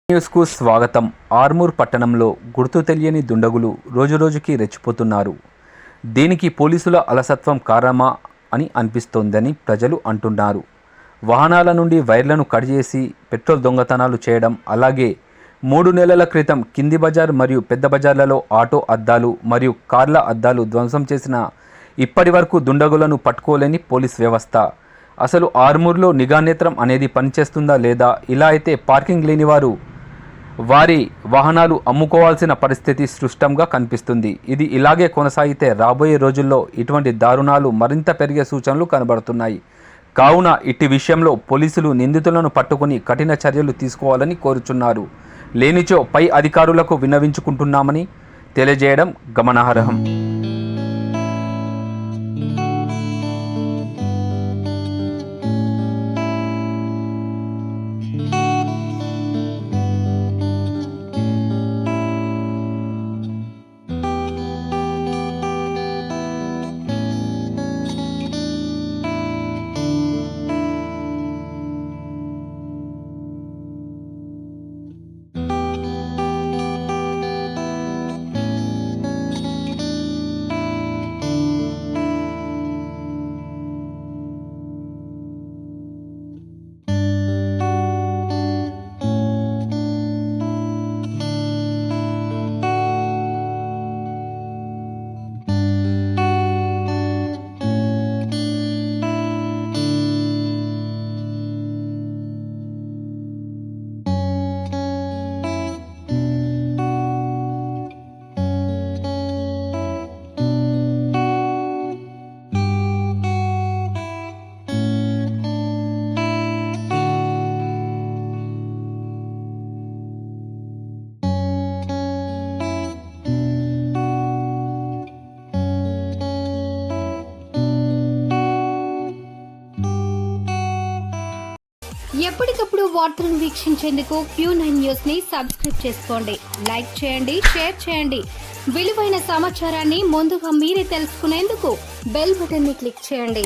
న్యూస్కు స్వాగతం. ఆర్మూర్ పట్టణంలో గుర్తు తెలియని దుండగులు రోజురోజుకి రెచ్చిపోతున్నారు. దీనికి పోలీసుల అలసత్వం కారణమా అని అనిపిస్తోందని ప్రజలు అంటున్నారు. వాహనాల నుండి వైర్లను కట్ చేసి పెట్రోల్ దొంగతనాలు చేయడం, అలాగే 3 నెలల క్రితం కింది బజార్ మరియు పెద్ద బజార్లలో ఆటో అద్దాలు మరియు కార్ల అద్దాలు ధ్వంసం చేసిన ఇప్పటి వరకు దుండగులను పట్టుకోలేని పోలీస్ వ్యవస్థ. అసలు ఆర్మూర్లో నిఘా నేత్రం అనేది పనిచేస్తుందా లేదా? ఇలా అయితే పార్కింగ్ లేని వారి వాహనాలు అమ్ముకోవాల్సిన పరిస్థితి స్పష్టంగా కనిపిస్తుంది. ఇది ఇలాగే కొనసాగితే రాబోయే రోజుల్లో ఇటువంటి దారుణాలు మరింత పెరిగే సూచనలు కనబడుతున్నాయి. కావున ఇట్టి విషయంలో పోలీసులు నిందితులను పట్టుకుని కఠిన చర్యలు తీసుకోవాలని కోరుచున్నారు. లేనిచో పై అధికారులకు విన్నవించుకుంటున్నామని తెలియజేయడం గమనార్హం. ఎప్పటికప్పుడు వార్తలను వీక్షించేందుకు Q9 న్యూస్ ని సబ్స్క్రైబ్ చేసుకోండి, లైక్ చేయండి, షేర్ చేయండి. విలువైన సమాచారాన్ని ముందుగా మీరే తెలుసుకునేందుకు బెల్ బటన్ ని క్లిక్ చేయండి.